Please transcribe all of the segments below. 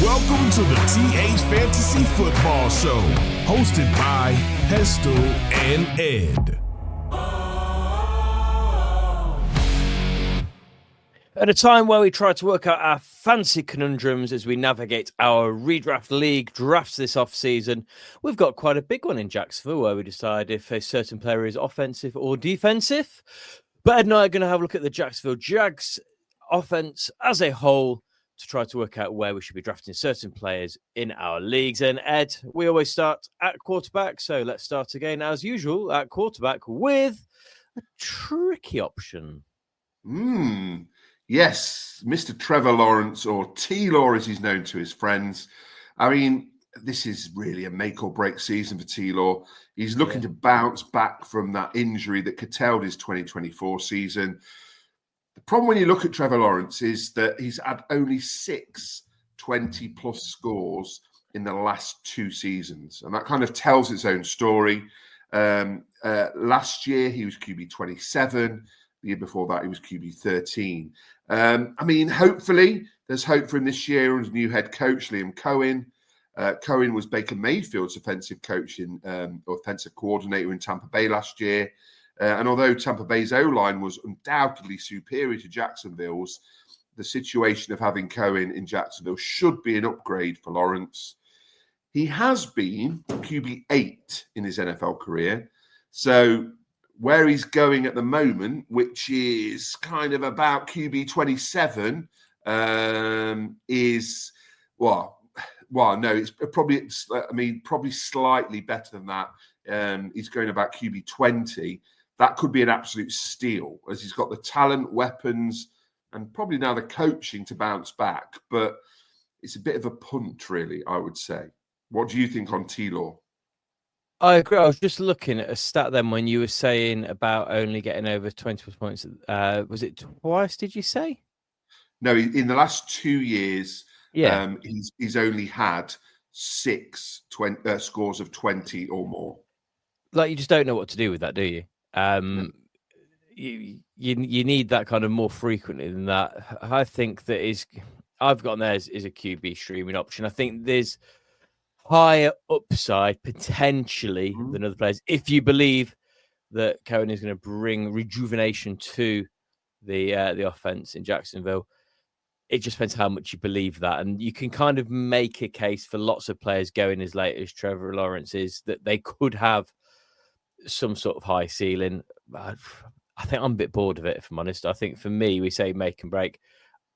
Welcome to the TH Fantasy Football Show, hosted by Hestel and Ed. At a time where we try to work out our fancy conundrums as we navigate our redraft league drafts this off-season, we've got quite a big one in Jacksonville where we decide if a certain player is offensive or defensive. But Ed and I are going to have a look at the Jacksonville Jags offense as a whole to try to work out where we should be drafting certain players in our leagues. And Ed, we always start at quarterback, so let's start again as usual at quarterback with a tricky option. Yes, Mr. Trevor Lawrence, or T-Law as he's known to his friends. I mean, this is really a make or break season for T-Law. He's looking to bounce back from that injury that curtailed his 2024 season. The problem when you look at Trevor Lawrence is that he's had only 6 20-plus scores in the last 2 seasons. And that kind of tells its own story. Last year, he was QB 27. The year before that, he was QB 13. I mean, hopefully, there's hope for him this year under new head coach, Liam Cohen. Cohen was Baker Mayfield's offensive coach or offensive coordinator in Tampa Bay last year. And although Tampa Bay's O-line was undoubtedly superior to Jacksonville's, the situation of having Cohen in Jacksonville should be an upgrade for Lawrence. He has been QB 8 in his NFL career. So where he's going at the moment, which is kind of about QB 27, is, it's probably slightly better than that. He's going about QB 20. That could be an absolute steal, as he's got the talent, weapons, and probably now the coaching to bounce back. But it's a bit of a punt, really, I would say. What do you think on T-Law? I agree. I was just looking at a stat then when you were saying about only getting over 20 points. Was it twice, did you say? No, in the last 2 years, he's only had 6 scores of 20 or more. Like, you just don't know what to do with that, do you? You need that kind of more frequently than that. I think that I've gotten there as a QB streaming option. I think there's higher upside potentially than other players if you believe that Cohen is going to bring rejuvenation to the offense in Jacksonville. It just depends how much you believe that, and you can kind of make a case for lots of players going as late as Trevor Lawrence is that they could have some sort of high ceiling. I think I'm a bit bored of it, if I'm honest. I think for me, we say make and break.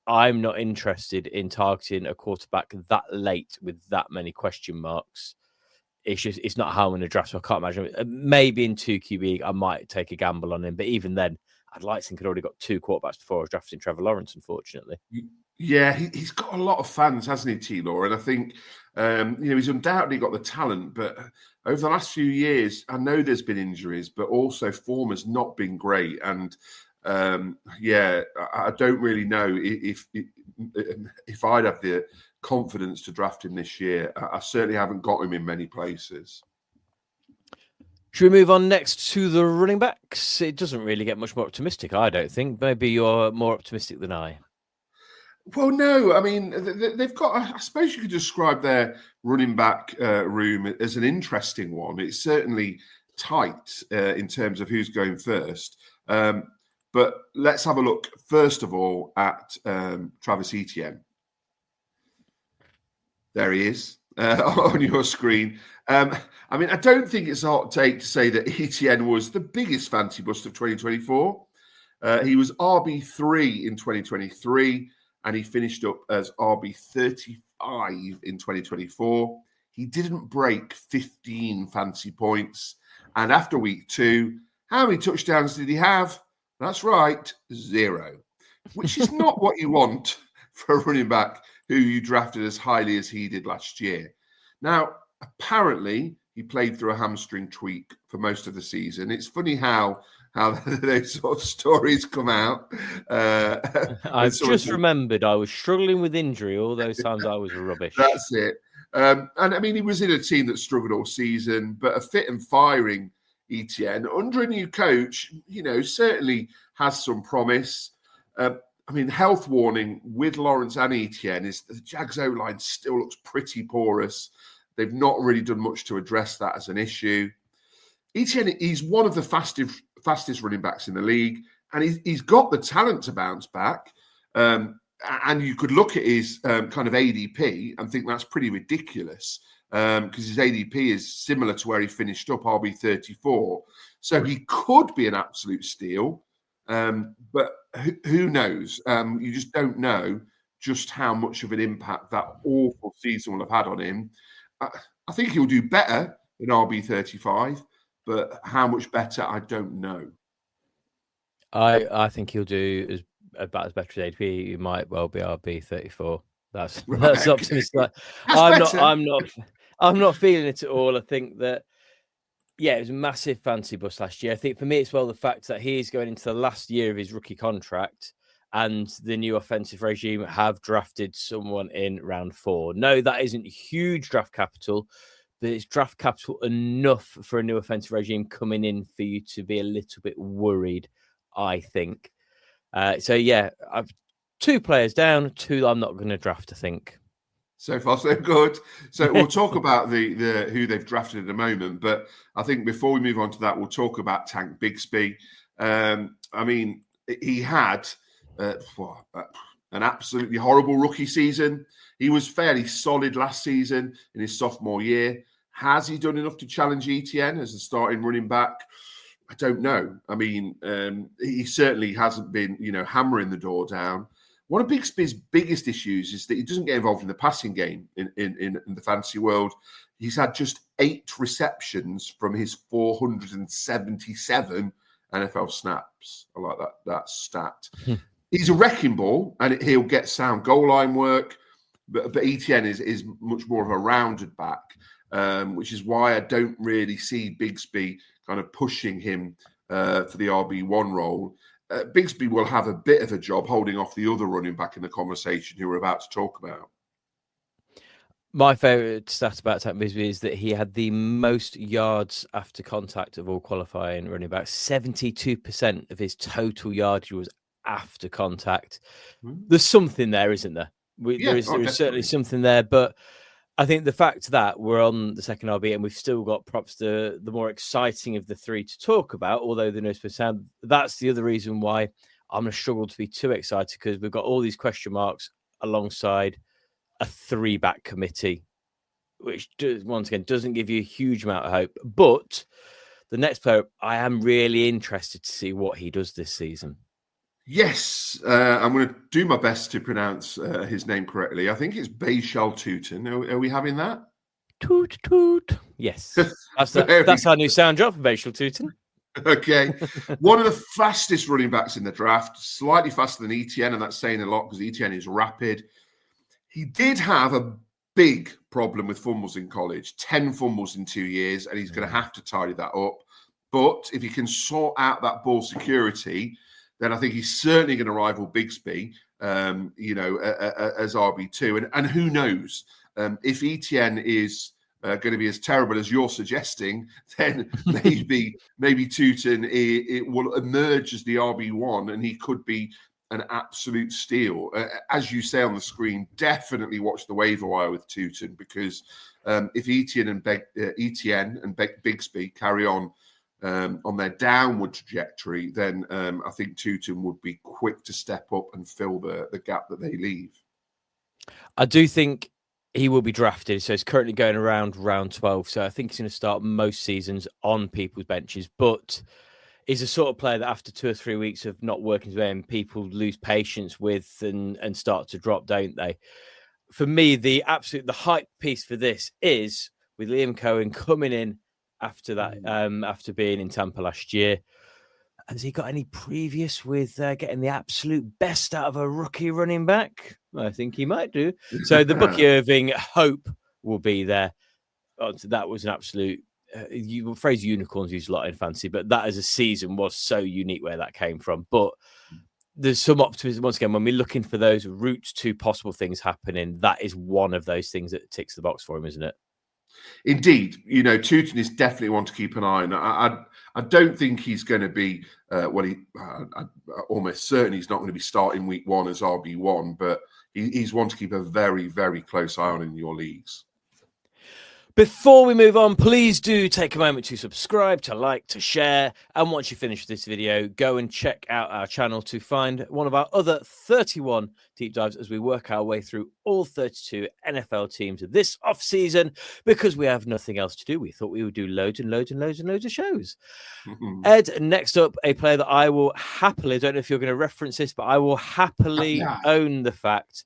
I'm not interested in targeting a quarterback that late with that many question marks. It's not how I'm going to draft, so I can't imagine. Maybe in 2 QB, I might take a gamble on him. But even then, I'd like to think I'd already got 2 quarterbacks before I was drafting Trevor Lawrence, unfortunately. Yeah, he's got a lot of fans, hasn't he, T-Law? And I think, he's undoubtedly got the talent. But over the last few years, I know there's been injuries, but also form has not been great. And I don't really know if I'd have the confidence to draft him this year. I certainly haven't got him in many places. Should we move on next to the running backs? It doesn't really get much more optimistic, I don't think. Maybe you're more optimistic than I. Well, no. I mean, they've got, I suppose you could describe their running back room as an interesting one. It's certainly tight in terms of who's going first. But let's have a look, first of all, at Travis Etienne. There he is on your screen. I mean, I don't think it's a hot take to say that Etienne was the biggest fancy bust of 2024. He was RB3 in 2023, and he finished up as RB35 in 2024. He didn't break 15 fancy points. And after week 2, how many touchdowns did he have? That's right, 0, which is not what you want for a running back who you drafted as highly as he did last year. Now, apparently, he played through a hamstring tweak for most of the season. It's funny how those sort of stories come out. I've just remembered I was struggling with injury all those times I was rubbish. That's it. And I mean, he was in a team that struggled all season, but a fit and firing Etienne under a new coach, certainly has some promise. I mean, health warning with Lawrence and Etienne is the Jags O-line still looks pretty porous. They've not really done much to address that as an issue. Etienne, he's one of the fastest running backs in the league, and he's got the talent to bounce back. And you could look at his kind of ADP and think that's pretty ridiculous because his ADP is similar to where he finished up, RB34. So he could be an absolute steal, but who knows? You just don't know just how much of an impact that awful season will have had on him. I think he'll do better than RB35, but how much better, I don't know. I think he'll do about as better as ADP. He might well be RB34. That's optimistic. I'm not feeling it at all. I think that it was a massive fancy bust last year. I think for me, it's the fact that he is going into the last year of his rookie contract, and the new offensive regime have drafted someone in round 4. No, that isn't huge draft capital, but it's draft capital enough for a new offensive regime coming in for you to be a little bit worried, I think. I've 2 players down, 2 I'm not going to draft, I think. So far, so good. So we'll talk about the who they've drafted in a moment, but I think before we move on to that, we'll talk about Tank Bigsby. I mean, he had an absolutely horrible rookie season. He was fairly solid last season in his sophomore year. Has he done enough to challenge Etienne as the starting running back? I don't know. I mean, he certainly hasn't been, hammering the door down. One of Bigsby's biggest issues is that he doesn't get involved in the passing game in the fantasy world. He's had just 8 receptions from his 477 NFL snaps. I like that stat. He's a wrecking ball, and he'll get sound goal line work, but Etienne is much more of a rounded back, which is why I don't really see Bigsby kind of pushing him for the RB1 role. Bigsby will have a bit of a job holding off the other running back in the conversation who we're about to talk about. My favourite stat about Tank Bigsby is that he had the most yards after contact of all qualifying running backs. 72% of his total yardage was after contact. There's something there, isn't there? There is certainly something there, but I think the fact that we're on the second RB and we've still got perhaps the more exciting of the 3 to talk about, although the nose sound, that's the other reason why I'm going to struggle to be too excited, because we've got all these question marks alongside a 3-back committee, which once again doesn't give you a huge amount of hope. But the next player, I am really interested to see what he does this season. Yes, I'm going to do my best to pronounce his name correctly. I think it's Bashal Tutin. Are we having that? Toot, toot. Yes. That's our new sound drop for Bashal Tutin. Okay. One of the fastest running backs in the draft, slightly faster than Etienne, and that's saying a lot because Etienne is rapid. He did have a big problem with fumbles in college, 10 fumbles in 2 years, and he's going to have to tidy that up. But if he can sort out that ball security, then I think he's certainly going to rival Bigsby, as RB2. And who knows, if Etienne is going to be as terrible as you're suggesting, then maybe Tutin it will emerge as the RB1, and he could be an absolute steal. As you say on the screen, definitely watch the waiver wire with Tutin, because if Etienne and Bigsby carry on their downward trajectory, then I think Tutin would be quick to step up and fill the gap that they leave. I do think he will be drafted. So he's currently going around round 12. So I think he's going to start most seasons on people's benches. But he's a sort of player that after 2 or 3 weeks of not working with him, people lose patience with and start to drop, don't they? For me, the hype piece for this is with Liam Cohen coming in after that, after being in Tampa last year. Has he got any previous with getting the absolute best out of a rookie running back? I think he might do. So the Bucky Irving hope will be there. That was an absolute phrase unicorns used a lot in fantasy, but that as a season was so unique where that came from. But there's some optimism once again when we're looking for those routes to possible things happening. That is one of those things that ticks the box for him, isn't it? Indeed, Tootin is definitely one to keep an eye on. I don't think he's going to be, I'm almost certain he's not going to be starting week 1 as RB1, but he's one to keep a very, very close eye on in your leagues. Before we move on, please do take a moment to subscribe, to like, to share. And once you finish this video, go and check out our channel to find one of our other 31 deep dives as we work our way through all 32 NFL teams this offseason, because we have nothing else to do. We thought we would do loads and loads and loads and loads of shows. Mm-hmm. Ed, next up, a player that I will happily, I don't know if you're going to reference this, but I will happily own the fact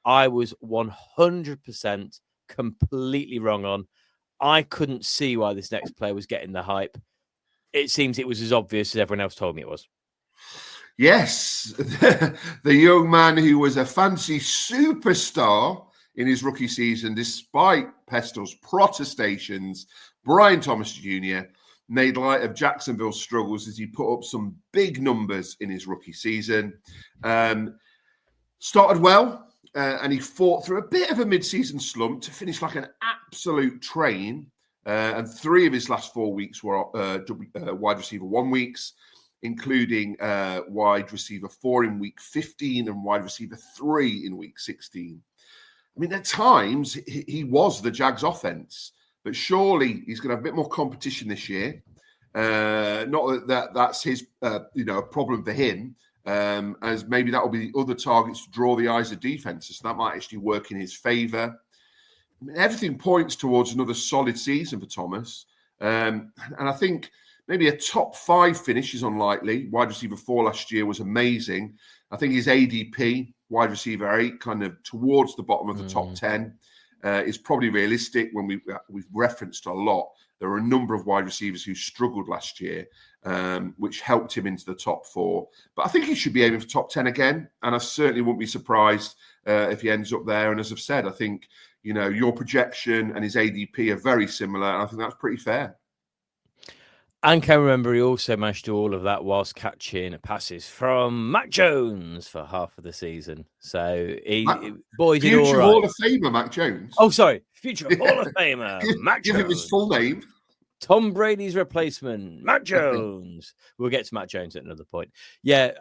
I was 100% completely wrong on. I couldn't see why this next player was getting the hype. It seems it was as obvious as everyone else told me it was. Yes, the young man who was a fancy superstar in his rookie season, despite Pestel's protestations, Brian Thomas Jr. made light of Jacksonville's struggles as he put up some big numbers in his rookie season. Started well. And he fought through a bit of a mid-season slump to finish like an absolute train. And 3 of his last 4 weeks were wide receiver 1 weeks, including wide receiver 4 in week 15 and wide receiver 3 in week 16. I mean, at times he was the Jags offense, but surely he's going to have a bit more competition this year. Not that's his, a problem for him. As maybe that will be the other targets to draw the eyes of defenses. So that might actually work in his favour. I mean, everything points towards another solid season for Thomas. And I think maybe a top 5 finish is unlikely. Wide receiver 4 last year was amazing. I think his ADP, wide receiver 8, kind of towards the bottom of the top 10, is probably realistic. When we've referenced a lot, there are a number of wide receivers who struggled last year, which helped him into the top 4. But I think he should be aiming for top 10 again. And I certainly wouldn't be surprised if he ends up there. And as I've said, I think, your projection and his ADP are very similar. And I think that's pretty fair. And can remember, he also managed to do all of that whilst catching passes from Mac Jones for half of the season. So he did all right. Future Hall of Famer, Mac Jones. Oh, sorry. Future Hall of Famer, Mac Jones. Give him his full name. Tom Brady's replacement, Mac Jones. We'll get to Mac Jones at another point. Yeah,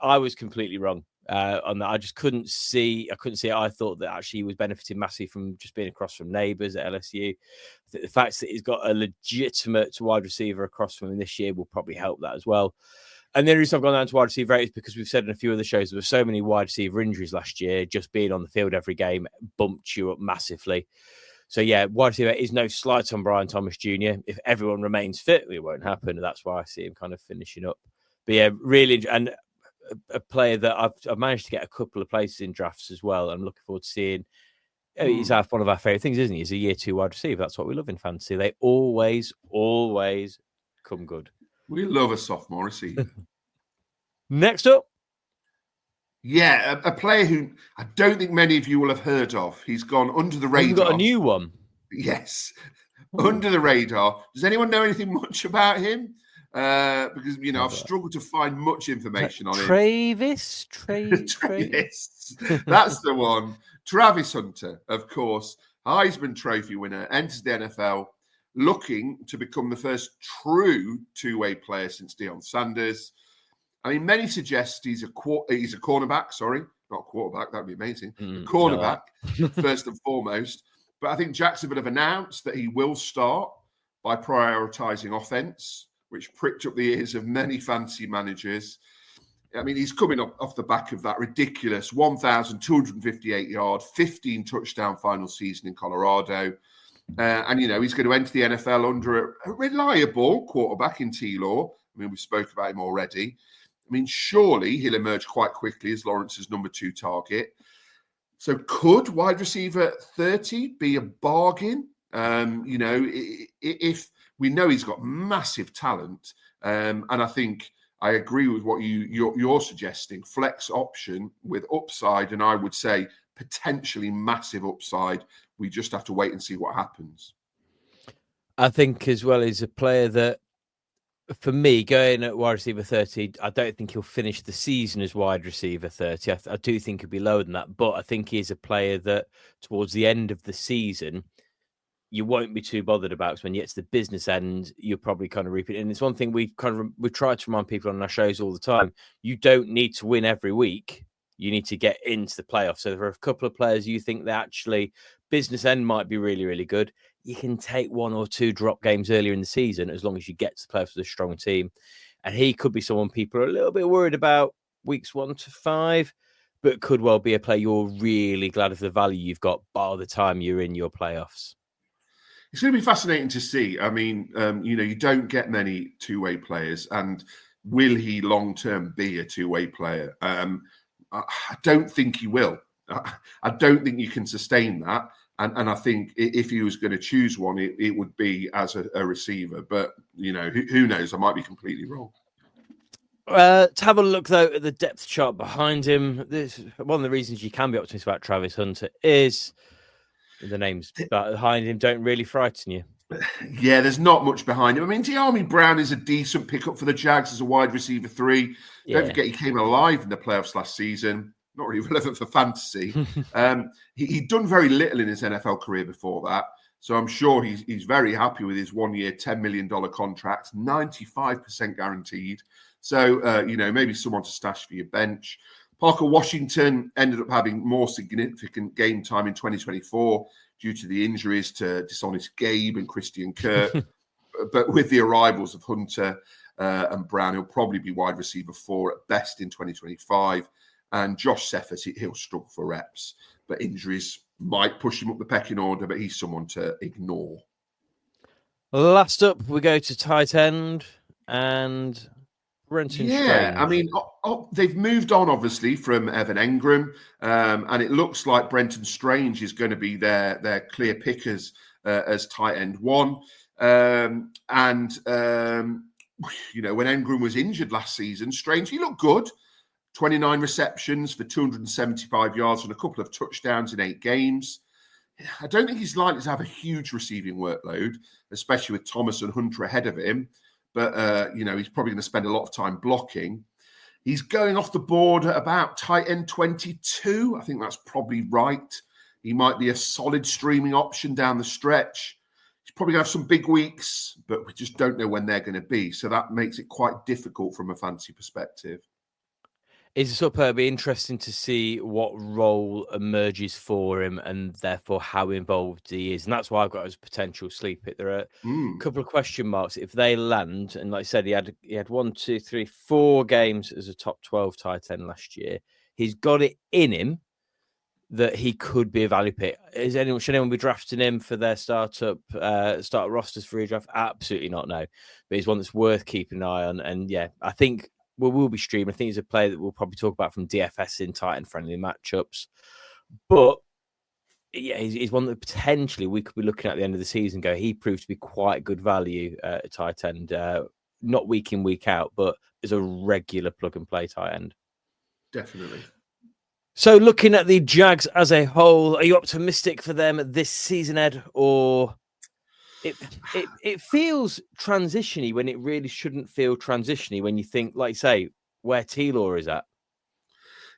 I was completely wrong on that. I just couldn't see. I thought that actually he was benefiting massively from just being across from neighbours at LSU. I think the fact that he's got a legitimate wide receiver across from him this year will probably help that as well. And the reason I've gone down to wide receiver 8 is because we've said in a few of the shows there were so many wide receiver injuries last year. Just being on the field every game bumped you up massively. So, yeah, wide receiver is no slight on Brian Thomas Jr. If everyone remains fit, it won't happen. And that's why I see him kind of finishing up. But, yeah, really, and a player that I've managed to get a couple of places in drafts as well. I'm looking forward to seeing. He's one of our favourite things, isn't he? He's a year 2 wide receiver. That's what we love in fantasy. They always come good. We love a sophomore receiver. Next up. Yeah, a player who I don't think many of you will have heard of. He's gone under the radar. You've got a new one. Yes, under the radar. Does anyone know anything much about him? Because, I've struggled to find much information on him. Travis. That's the one. Travis Hunter, of course, Heisman Trophy winner, enters the NFL looking to become the first true two-way player since Deion Sanders. I mean, many suggest he's a cornerback. Sorry, not a quarterback. That would be amazing. A cornerback, first and foremost. But I think Jacksonville have announced that he will start by prioritizing offense, which pricked up the ears of many fantasy managers. I mean, he's coming up off the back of that ridiculous 1,258-yard, 15-touchdown final season in Colorado. And, he's going to enter the NFL under a reliable quarterback in T-Law. I mean, we spoke about him already. I mean, surely he'll emerge quite quickly as Lawrence's number 2 target. So could wide receiver 30 be a bargain? If we know he's got massive talent. And I think I agree with what you're suggesting. Flex option with upside, and I would say potentially massive upside. We just have to wait and see what happens. I think as well is a player that, for me, going at wide receiver 30, I don't think he'll finish the season as wide receiver 30. I do think he'll be lower than that, but I think he's a player that towards the end of the season, you won't be too bothered about, because when you get to the business end, you'll probably kind of reap it. And it's one thing we try to remind people on our shows all the time. You don't need to win every week. You need to get into the playoffs. So there are a couple of players you think that actually business end might be really, really good. You can take 1 or 2 drop games earlier in the season as long as you get to the playoffs with a strong team. And he could be someone people are a little bit worried about weeks 1 to 5, but could well be a player you're really glad of the value you've got by the time you're in your playoffs. It's going to be fascinating to see. I mean, you don't get many two-way players, and will he long-term be a two-way player? I don't think he will. I don't think you can sustain that. And I think if he was going to choose one, it would be as a receiver. But, who knows? I might be completely wrong. To have a look, though, at the depth chart behind him, one of the reasons you can be optimistic about Travis Hunter is the names behind him don't really frighten you. Yeah, there's not much behind him. I mean, De'Ami Brown is a decent pickup for the Jags as a wide receiver 3. Don't forget he came alive in the playoffs last season. Not really relevant for fantasy. He'd done very little in his NFL career before that. So I'm sure he's very happy with his 1-year, $10 million contract, 95% guaranteed. So, maybe someone to stash for your bench. Parker Washington ended up having more significant game time in 2024 due to the injuries to Dishonest Gabe and Christian Kirk. But with the arrivals of Hunter and Brown, he'll probably be wide receiver 4 at best in 2025. And Josh Cephas, he'll struggle for reps. But injuries might push him up the pecking order, but he's someone to ignore. Last up, we go to tight end and Brenton Strange. I mean, they've moved on, obviously, from Evan Engram, and it looks like Brenton Strange is going to be their clear pickers as tight end 1. When Engram was injured last season, Strange, he looked good. 29 receptions for 275 yards and a couple of touchdowns in 8 games. I don't think he's likely to have a huge receiving workload, especially with Thomas and Hunter ahead of him. But, he's probably going to spend a lot of time blocking. He's going off the board at about tight end 22. I think that's probably right. He might be a solid streaming option down the stretch. He's probably going to have some big weeks, but we just don't know when they're going to be. So that makes it quite difficult from a fantasy perspective. It's superb. It'll be interesting to see what role emerges for him and therefore how involved he is. And that's why I've got his potential sleep pick. There are a couple of question marks. If they land, and like I said, he had 1, 2, 3, 4 games as a top 12 tight end last year. He's got it in him that he could be a value pick. Should anyone be drafting him for their startup rosters for redraft? Absolutely not, no. But he's one that's worth keeping an eye on. And yeah, I think we'll be streaming. I think he's a player that we'll probably talk about from DFS in tight end friendly matchups. But yeah, he's one that potentially we could be looking at the end of the season. He proved to be quite good value at tight end, not week in, week out, but as a regular plug and play tight end. Definitely. So looking at the Jags as a whole, are you optimistic for them this season, Ed, or it feels transition-y when it really shouldn't feel transition-y when you think, like say, where T-Law is at?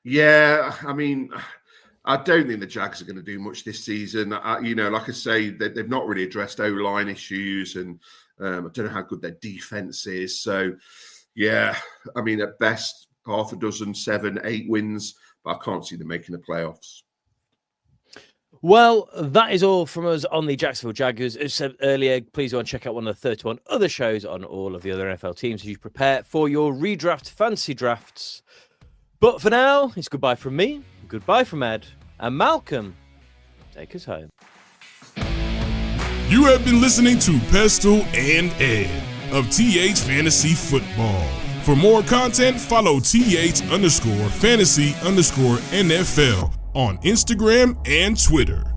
Yeah, I mean, I don't think the Jags are going to do much this season. Like I say, they've not really addressed O-line issues, and I don't know how good their defense is. So, yeah, I mean, at best, half a dozen, 7, 8 wins, but I can't see them making the playoffs. Well, that is all from us on the Jacksonville Jaguars. As said earlier, please go and check out one of the 31 other shows on all of the other NFL teams as you prepare for your redraft fantasy drafts. But for now, it's goodbye from me, goodbye from Ed, and Malcolm, take us home. You have been listening to Pestle and Ed of TH Fantasy Football. For more content, follow TH_fantasy_NFL on Instagram and Twitter.